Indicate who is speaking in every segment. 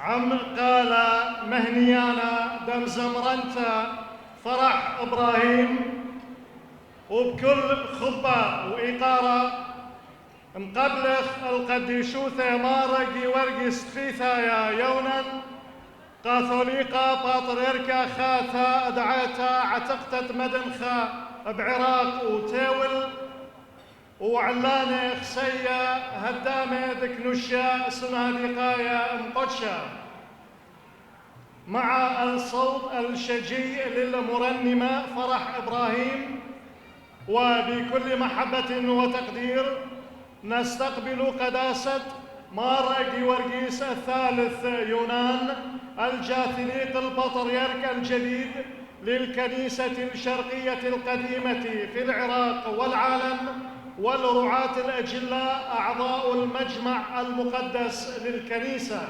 Speaker 1: عم قال مهنيانا دم زمرنتا فرح إبراهيم، وبكل خطبة وإقارة مقبلخ القديشوثة مارقي ورقس خيثايا يونا كاثوليقا باطريركا خاثا أدعيتا عتقتة مدنخا بعراق وتاول وعلانة خسية هدامة دكنوشا سنادقايا مقدشا، مع الصوت الشجي للمرنمة فرح إبراهيم. وبكل محبة وتقدير نستقبل قداسة مار جيورغيس الثالث يونان الجاثليق البطريرك الجديد للكنيسة الشرقية القديمة في العراق والعالم، والرعاة الأجلاء أعضاء المجمع المقدس للكنيسة.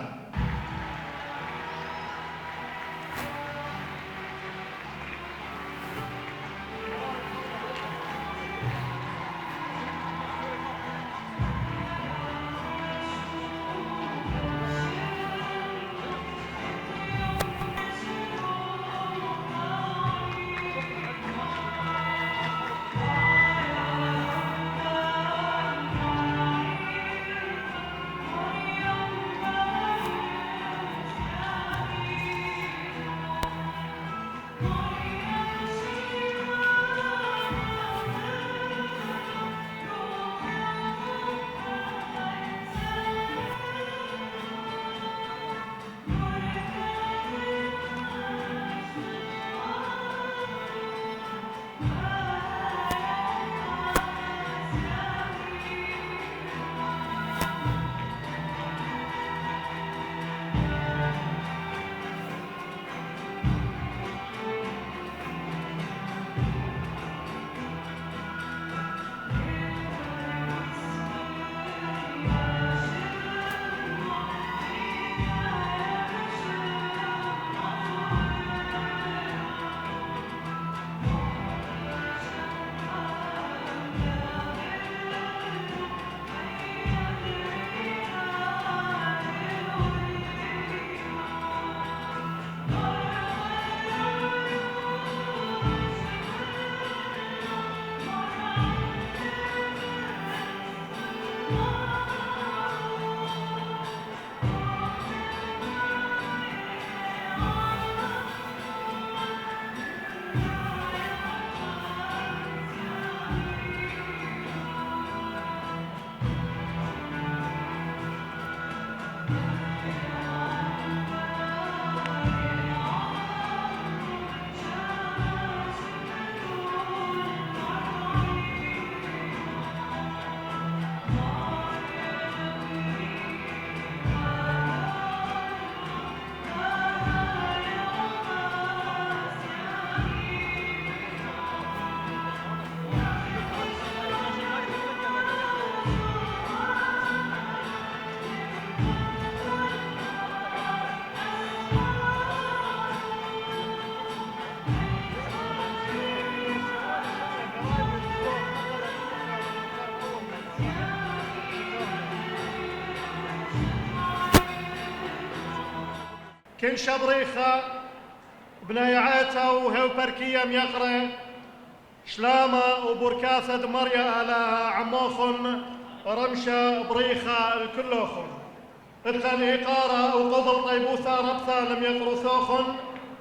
Speaker 1: كن شبريخة بنيعاتها وهو بركية ميقرة شلامة وبركاثة مريا على عموخن رمشة بريخة الكلوخن اتخن إقارة وقبل طيبوثة ربثة لم يقرثوخن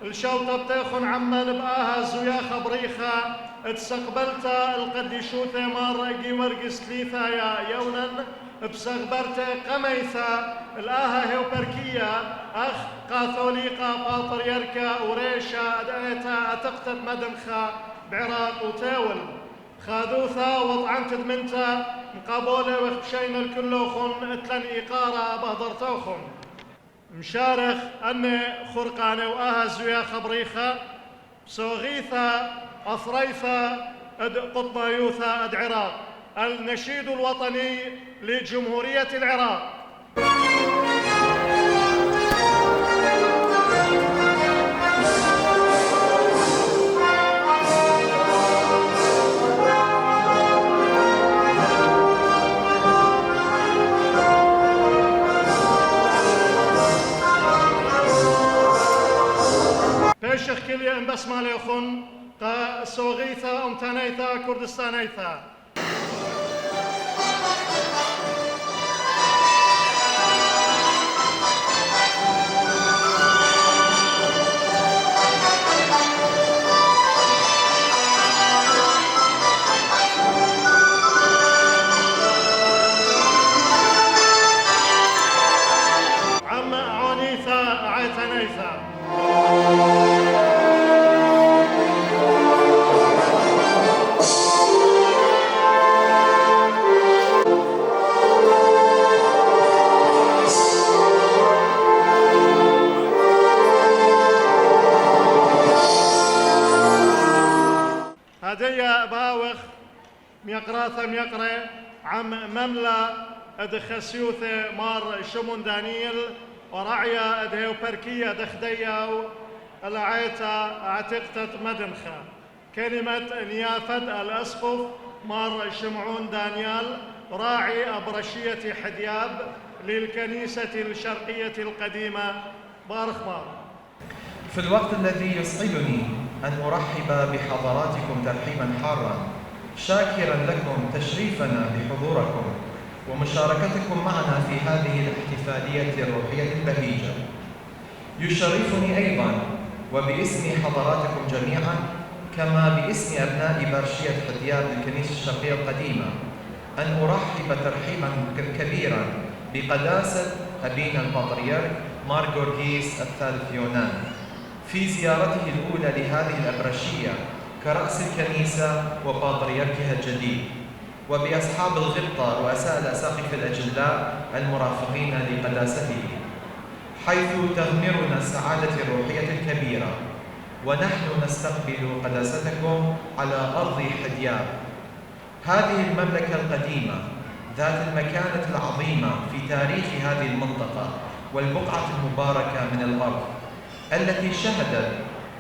Speaker 1: الشوطة بتاخن عمان بقاها زياخة بريخة اتسقبلتا القديشوثة مار جيورغس ليثا يا يونن بسغبرتا قميثا الآها هيو بركية أخ كاثوليقا باطريركا وريشا أدأيتا أتقتت مدنخا بعراق وتاول خاذوثا وطعنت منتا مقابولة وخبشين الكلوخن اتلن إقارة بهدرتوخن مشارخ أني خرقانة وآها زويا خبريخة بسوغيثا أثريثا أد قطنا يوثا أد عراق النشيد الوطني لجمهورية العراق. كلي ام بسماليخن قا سوغيثا ام تانيثا كردستانيثا عم عونيثا عيتنيثا هدية باوخ ميقراثة ميقرة عم مملا ادخسيوثة مار شمون دانيل ورعيا ادهيو بركية دخديو العيتا عتقتة مدنخة كلمة نيافة الأسقف مار شمعون دانيال راعي أبرشية حدياب للكنيسة الشرقية القديمة بارخبار.
Speaker 2: في الوقت الذي يسعدني أن أرحب بحضراتكم ترحيبا حارا شاكرا لكم تشريفنا بحضوركم ومشاركتكم معنا في هذه الاحتفالية الروحية البهيجة. يشرفني أيضا وباسم حضراتكم جميعا كما باسم أبناء إبرشية حدياب للكنيسة الشرقية القديمة أن أرحب ترحيبا كبيرا بقداسة أبينا البطريرك مار غورغيس الثالث يونان في زيارته الأولى لهذه الأبرشية كرأس الكنيسة وبطريركها الجديد، وبأصحاب الغبطة رؤساء الأساقفة الأجلاء المرافقين لقداسته، حيث تغمرنا السعادة الروحية الكبيرة ونحن نستقبل قداستكم على أرض حدياب، هذه المملكة القديمة ذات المكانة العظيمة في تاريخ هذه المنطقة والبقعة المباركة من الأرض التي شهدت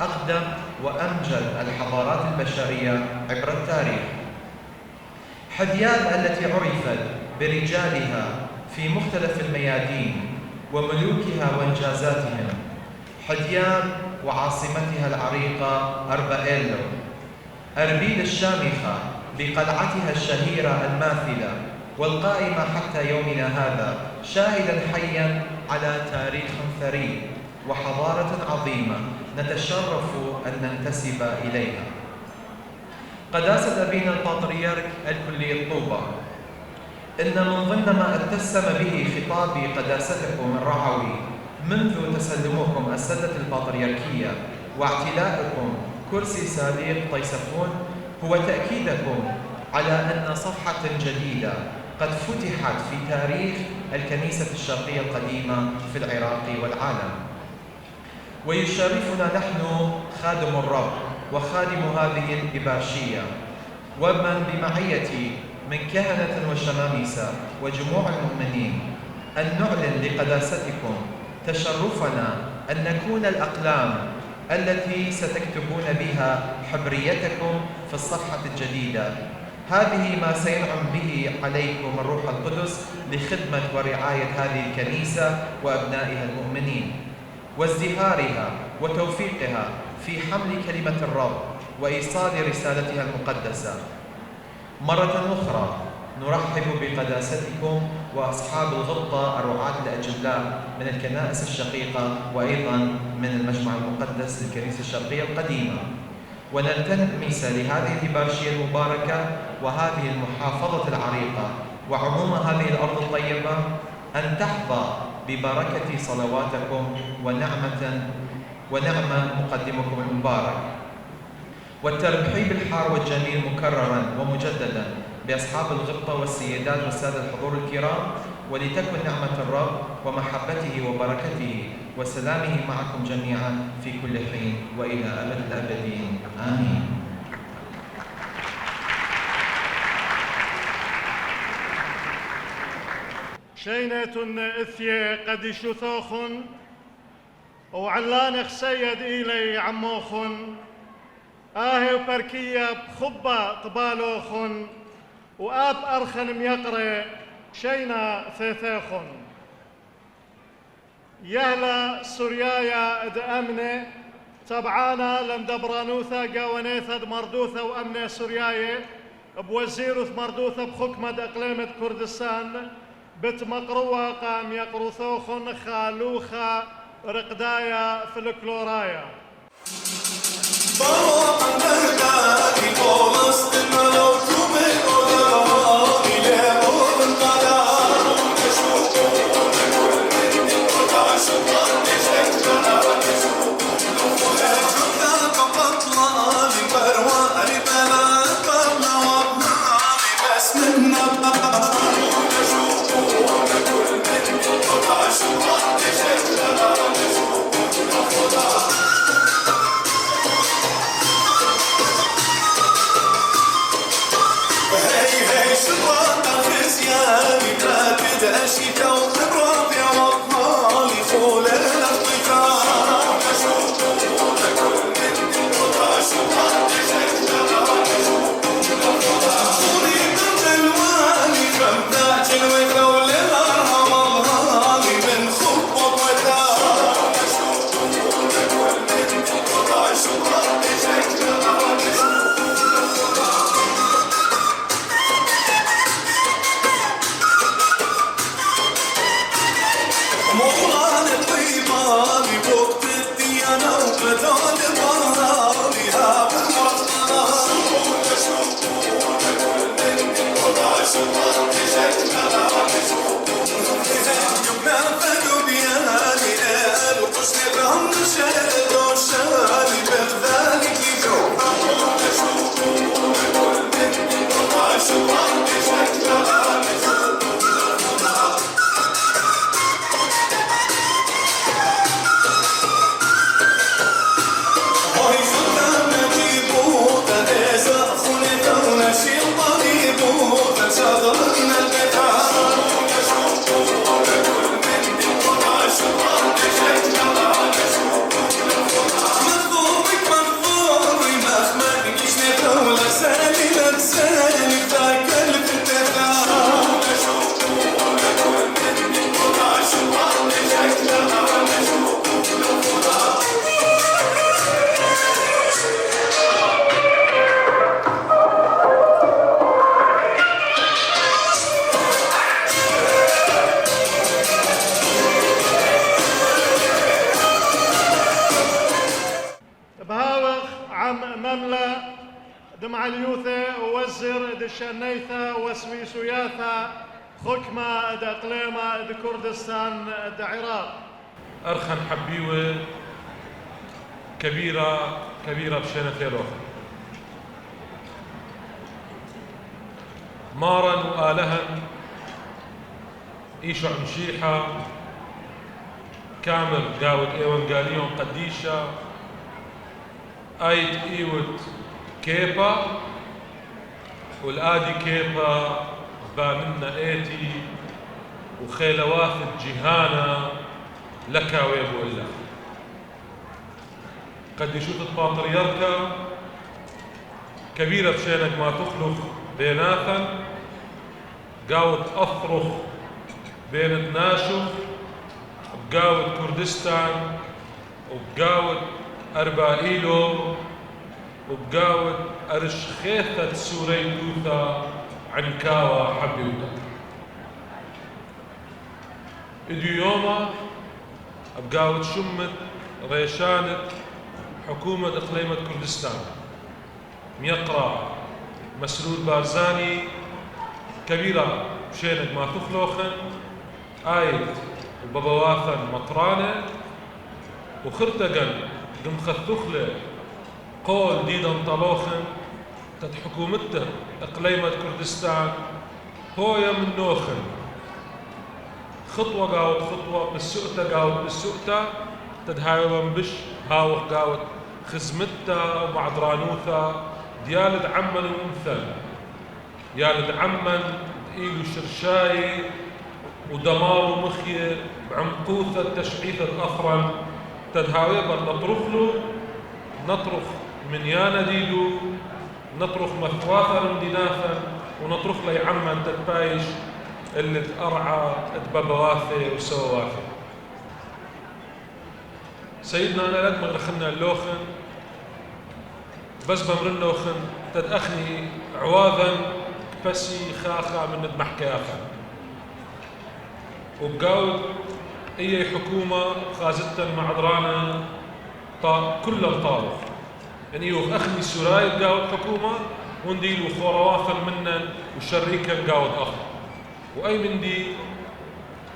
Speaker 2: أقدم وأمجد الحضارات البشرية عبر التاريخ. حدياب التي عرفت برجالها في مختلف الميادين وملوكها وإنجازاتهم، حدياب وعاصمتها العريقة أربائيلو، أربيل الشامخة بقلعتها الشهيرة الماثلة والقائمة حتى يومنا هذا شاهدا حيا على تاريخ ثري وحضارة عظيمة نتشرف أن ننتسب إليها. قداسة أبينا البطريرك الكلية طوبة، إن من ضمن ما اتسم به خطاب قداستكم الرعوي منذ تسلمكم السدة البطريركية واعتلائكم كرسي ساليق طيسفون هو تأكيدكم على أن صفحة جديدة قد فتحت في تاريخ الكنيسة الشرقية القديمة في العراق والعالم. ويشرفنا نحن خادم الرب وخادم هذه الإبرشية ومن بمعيتي من كهنة وشمامسة وجموع المؤمنين أن نعلن لقداستكم تشرفنا أن نكون الأقلام التي ستكتبون بها حبريتكم في الصفحة الجديدة. هذه ما سينعم به عليكم الروح القدس لخدمة ورعاية هذه الكنيسة وأبنائها المؤمنين وازدهارها وتوفيقها في حمل كلمة الرب وإيصال رسالتها المقدسة. مرة أخرى نرحب بقداستكم وأصحاب الغبطة الرعاة الأجلاء من الكنائس الشقيقة وأيضا من المجمع المقدس للكنيسة الشرقية القديمة، ونلتمس لهذه الإبرشية المباركة وهذه المحافظة العريقة وعموم هذه الأرض الطيبة أن تحظى ببركة صلواتكم ونعمة مقدمكم المبارك. والترحيب الحار والجميل مكررا ومجددا بأصحاب الغبطة والسيدات والسادة الحضور الكرام، ولتكن نعمة الرب ومحبته وبركته وسلامه معكم جميعا في كل حين وإلى أبد الآبدين آمين.
Speaker 1: شينة إثية قد شثوخن وعلانخ سيد إلي عموخن آهي وبركية بخبة قبالوخن وآب أرخن ميقري شينا ثيثيخن يهلا سوريايا اد أمنة تبعانا لمدبرانوثا قاونيثا مردوثا وأمنة سورياية بوزيرث مردوثا بحكمة أقليمة كردستان بتمقروة قام يقرثوخن خالوخا رقدايا فلكلورايا مملا دمع اليوثة ووزر دشانيثا وسويسوياثا حكمة دقليمة كردستان العراق
Speaker 3: أرخن حبيوة كبيرة بشينة ثيروخ مارا وآلهن إيشو مشيحة كامل قاوت إيوانجاليون قديشة آيت إيوت كيبا والآدي كيبا بامنا إيتي وخيلواث الجهانا لكا ويبو الله قد يشوت الباطريركا كبيرة بشينك ما تخلق بيناثا قاوت أثرخ بين ناشف وقاوت كردستان وقاوت أربائيلو وبقاوت أرشخيثة سوري دوثا عنكاوة حبيوتا إدو يوما بقاوت شمت ريشانة حكومة إقليمة كردستان ميقرا مسرور بارزاني كبيرة بشينك ما تخلوخن آيت وبابواثن مطرانة وخرتقن دم خثخلة قول ديدن طلوخن تد حكومته إقليمة كردستان هويا من نوخن خطوة قاوت خطوة بالسؤتة قاوت بالسؤتة تد هايوان بش هاوخ قاوت خزمتة مع درانوثة ديالد عمن ومثل يالد عمن إيلو شرشاي ودمار ومخية بعمقوثة تشعيث الأخرن تدهاويبر نطرخ من يانا ديدو نطرخ مثواثا ديناثا ونطرخ لي عمن تتبايش اللي تأرعى تبابواثي وسواواثي سيدنا أنا لك مغرخنا اللوخن بس بمر اللوخن تدأخني عواذا بسي خاخا من ندمح كيافا وبقاود اي حكومة خازتا معذرانا كل الطارق يعني يوخ اخني سوراي بقاود حكومة ونديلو خوروافا منن وشريكا بقاود اخر واي من دي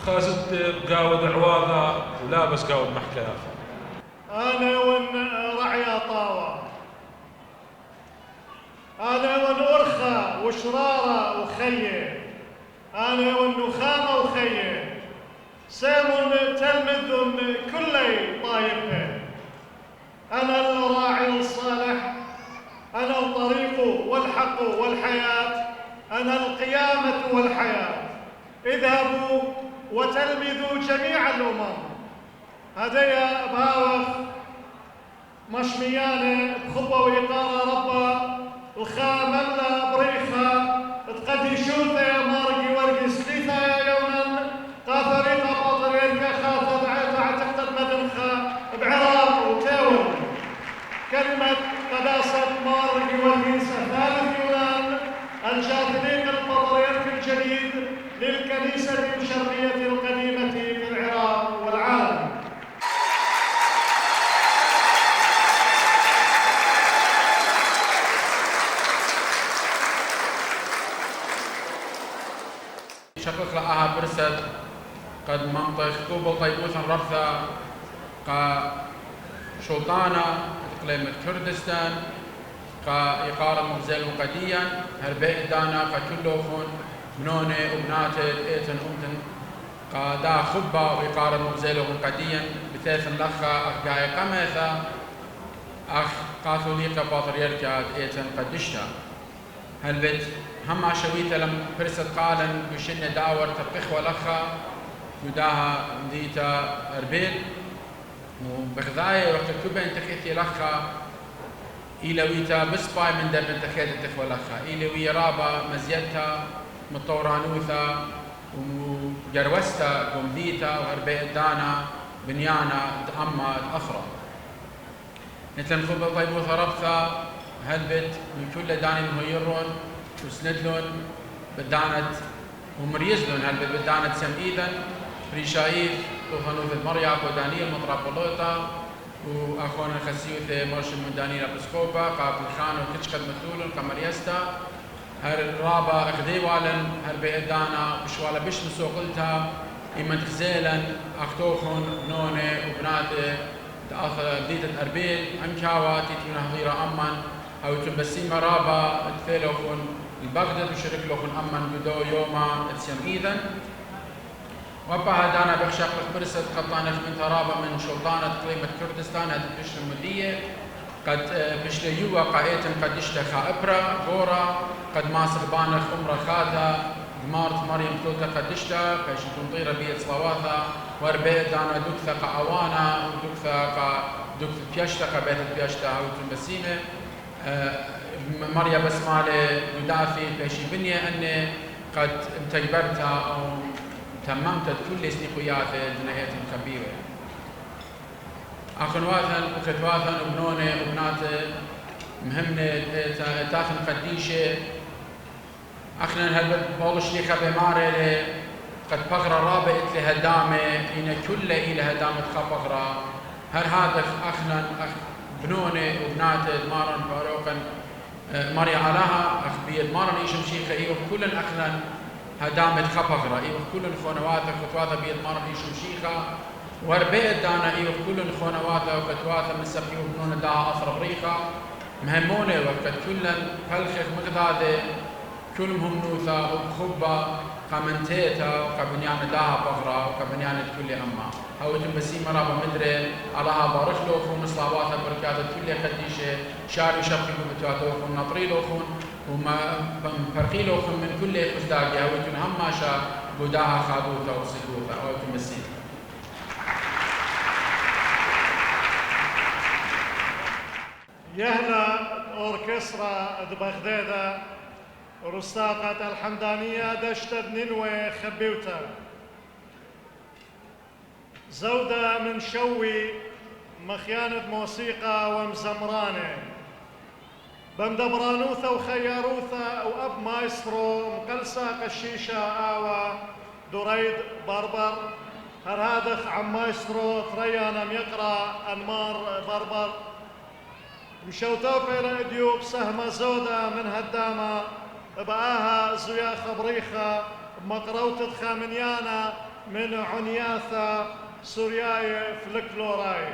Speaker 3: خازت بقاود عواذا ولابس قاود محكيافا
Speaker 1: انا ون رعيا طاوة انا ون ارخى وشرارة وخيه انا ون نخامة وخيه سيم تلمذ كلي طايبه انا الراعي الصالح انا الطريق والحق والحياة انا القيامة والحياة اذهبوا وتلمذوا جميع الامم هدايا باوخ مشميانه بخبه وإقارة ربا الخاملة بريخة تقدي شوثة مارقي ورقي سليثة يوما قاثريقة باطريركة خاثة تعتقد مدنخة بعراق وتاول كلمة قداسة مارقي ورقي ثالث يونان الجاثليق البطريرك الجديد للكنيسة الشرقية القديمة في العراق والعالم.
Speaker 4: شقق لها برسد قد منطق قبل طيبوثا رفثا قا شوطانا إقليم كردستان قا إقارة مغزل قديا هربئ دانا قا كلوخون منونة وبناتد إيتن أمتن قا دا خبا وإقارة مغزل قديا بثيث لخا أخ قاي قميثا أخ قاثوليقا باطريركا إيتن قدشتا هلبت هم عشويته لم برست قالا بشن داور تبقخ ولخا يداها مديتا أربيل وبغذاية وقت كوبين تخيثي لخا إيلويتا بسباي من درب تخيث تخوى لخا إيلوي رابا مزيدتا مطورانوثا وجروستا قمديتا وهربيت دانا بنيانا أما أخرى مثل خبا طيبوثا ربثا هلبت من كل داني مهيرون وسندلون بدانت ومريزلون هلبت بدانت سمئيدا ريشايف وخنوثة مريعب ودانيل مطرابولوتا وأخونا الخسيوثة مرشم من دانيل بسكوبا قابل خان وكتشقد مثولون كمريستا هر رابا اخديوالن هر بيدانا بشوالا بش مسوقلتا إما تخزيلا أختوخون نوني وبناتي ديتة أربيل أمكاوا تيتون هضيرة أمان أو تنبسيما رابا تفيلوخون البغداد وشرك لوخون أمان بدو يوما تسيم إيذن وابا هدانا بخشاق لخبرسة قطانة من ترابا من شلطانة قليمة كردستان هذه البشر المدية قد بشليوا قائتن قد اشتخى إبرا غورا قد ماسر بانخ أمرا خاتا دمارت مريم ثلثة قد اشتا فاش تنطير بيت صلواثا وربيت دانا دكثة قاوانا ودكثة دكثة بيشتا قبيت بيشتا أو تنبسيمة مريا بسمالة يدافي بيشي بنية أني قد تجبرتها أو تممت كل سنقياته دنيات كبيرة أخنواثا وختواثا وبنونة وبناتة مهمة تاثن قديشة أخنا هل بولش لي خبمارة قد بغرة رابط لهدامة إن كل إلى هدامة خبغرة هل هذا أخنا بنونة وبناتة مارن فاروقا مريا علاها أخ بيد مارن إيشم شيخة إيوه كل أخنا هدامة خبغرة إيوه كل خونواثا خطواثا بيد مارن إيشم شيخة وربيت دانا إيوه كل خونواثا وكتواثا من سبيوه بنونة داها أثر بريخة مهمونة وقت كل فلخخ مغذاذة كلهم نوثا وبخبة قمنتيتا وكبنيان داها بغرة وكبنيان كل أما هاو تنبسيمة رابا مدري علىها بارخ لوخون مصلاباتها بركاتة كل قديشة شاري شرقي وبتواتوخون نطري لوخون وما فرقي لوخون من كل خزداقي هاو تنهم ماشا قداها خادوثا وصدوثا هاو تنبسيمة
Speaker 1: يهلا أوركسترا بغداد رستاقة الحمدانية دشتد ننوي خبيوتا زودة من شوي مخياند موسيقى ومزمرانة بمدبرانوثة وخياروثة وأب مايسترو مقلسة قشيشة آوى دريد بربر هرهادخ عم مايسترو ثريانا ميقرا أنمار بربر مشوتو بيراديو بسهمة زودة من هدامة بآها زويا خبريخة بمقروتة خامنيانا من عنياثة سورياي فلكلوراي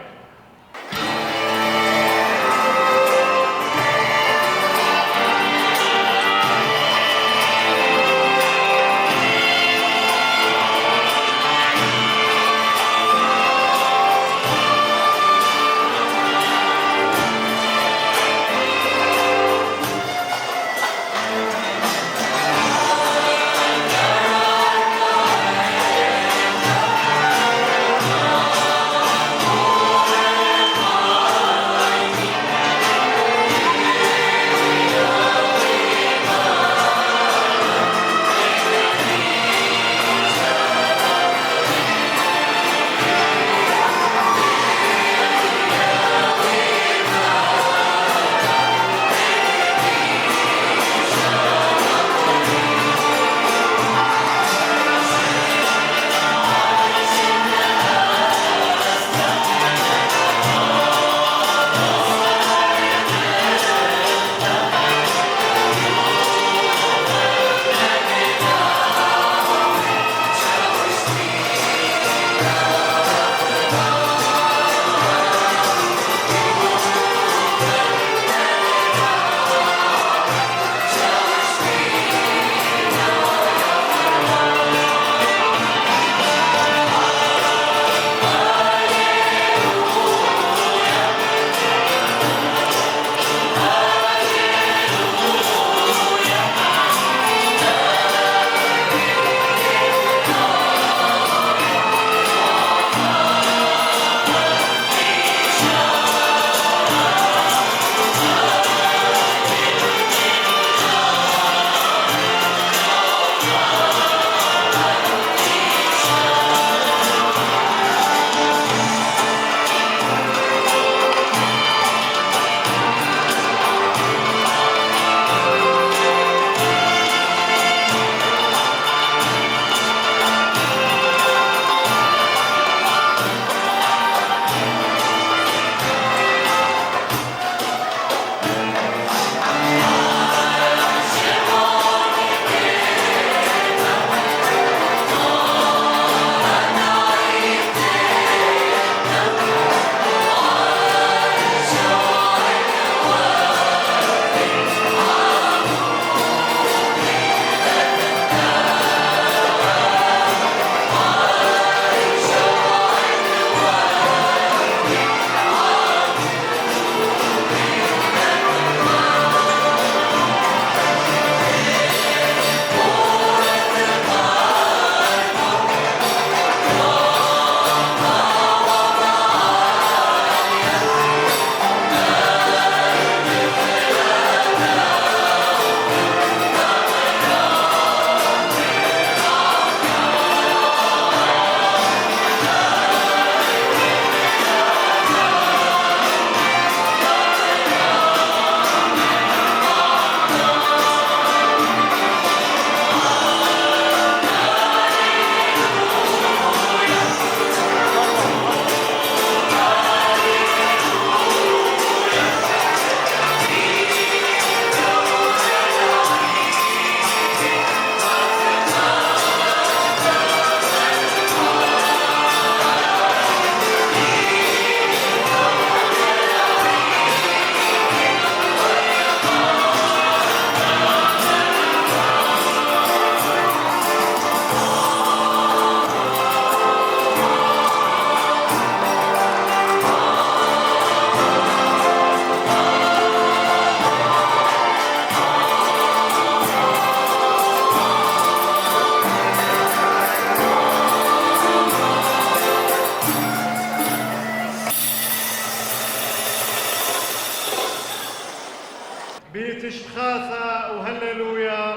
Speaker 1: بتشتخاثة وهللويا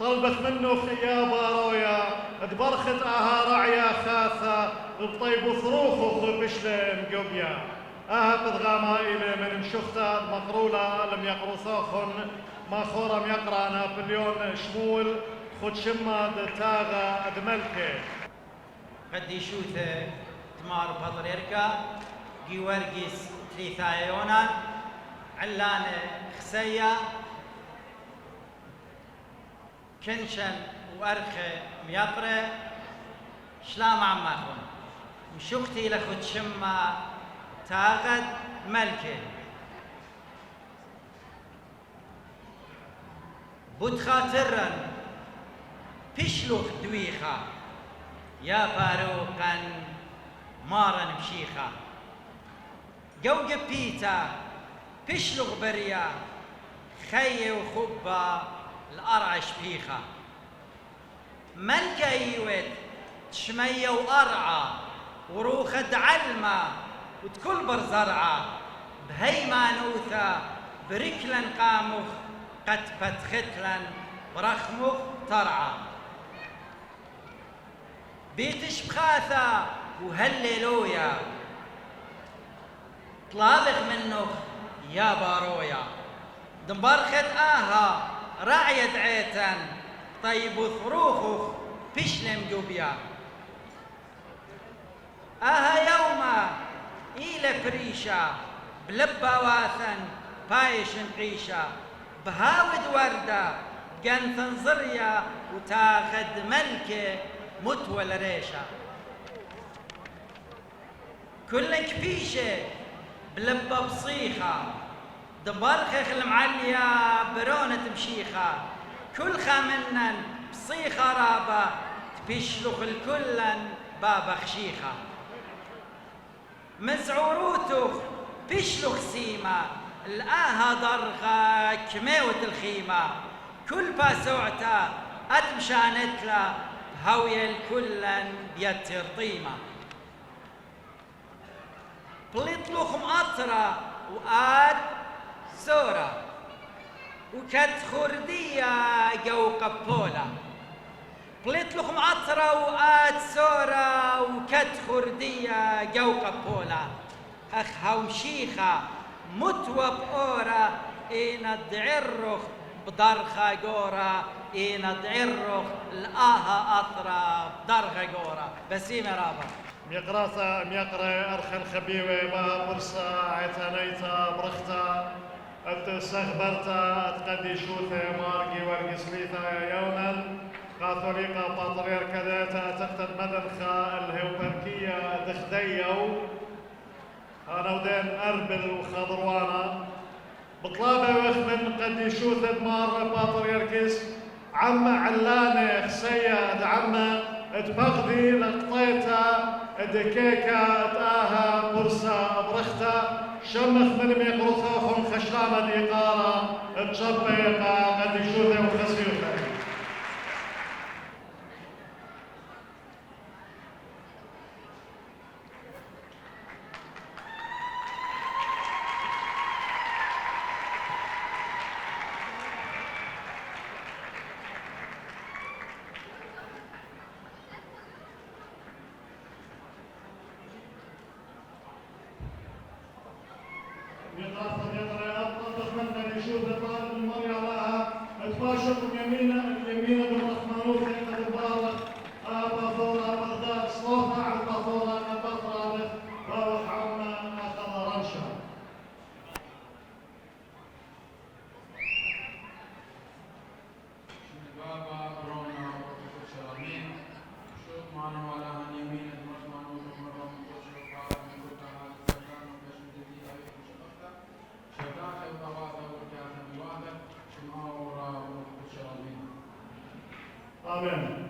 Speaker 1: طلبخ منه خيابة رويا اتبرخت اها رعيا خاثة بطيب ثروخ وخبشلة مقبيا بضغاما إلى من مشختا مقرولة لم يقرو ثوخن ما خورم يقرأ نابليون شمول خد شما تاغا أدملكي
Speaker 5: قدي شوثة تمار بطريركا جيورجيس تريثايونا علانة خسية كنشن وأرخة ميقرة شلام عماخون مشوختي لخد شما تاغد ملكة بود خاطرن بشلوخ دويخة يا باروقا مارا مشيخة جوج بيتا بشلوخ بريا خي وخبة الأرعش بيخة ملكة ايوت تشمية وأرعى وروخة علمة وتكل برزرعة بهي مانوثة بركلن قاموخ قد فتختلن برخموخ ترعى بيتش بخاثة وهللويا طلابخ منه يا بارويا دمبرخت راعية عيتن طيب ثروخخ بشلم جوبيا يوما إلى بريشا بلبا واثن بايش نعيشا بهاود وردة جنثن زريا وتاخد ملكة متول ريشة كل كبيشة بلبا بصيخة دبرخخ المعلية برونة مشيخة كل خامنن بصيخة رابة تبشلخ الكلن بابا خشيخة مزعوروتو بشلخ سيمة ضرغة كميوة الخيمة كل باسوعتا أتمشانتلا هوية الكلن بيتر طيمة بليطلوخ مقطرة وآد سورة وكت خردية جو قبولة بليطلوخ مقطرة وآد سورة وكت خردية جو قبولة أخ هومشيخة متوى بأورا إينا دعرخ بدرخة جورا إينا دعرخ الآها أطرا بدرخة جورا بسيمة رابا
Speaker 1: ميقرا أرخ الخبيوة با برصة عتانيتا برختا أتسخبرتا أتقدي شوثة مارجي ورقسليتا يونا كاثوليقا باطرير كذاتا تختد مدنخا الهوبركية دخديو أنا ودين أربل وخضروانا بطلابة وخمن قدي شوثة مار باطريركس عم علانة خسية عم تبغدي لقطيتا دكيكا تاها برصة برختا شمخ من ميقروثا خم خشلامة الإقارة تشبيقا قدي شوثة وخسيوثة اليمين بالرحمن قد بارك باثورا بغداد صوفا على باثورا كبطرة وحونا أخذ رنشا
Speaker 4: بابا رونا وشرمين شوف معنا ولا اليمين الرحمن ومرة وشوف على من كنت على الكلام وبشدتي أيضا شبكة شبكة وطواطا وكاتب واحدة شماورا وشرمين
Speaker 1: آمين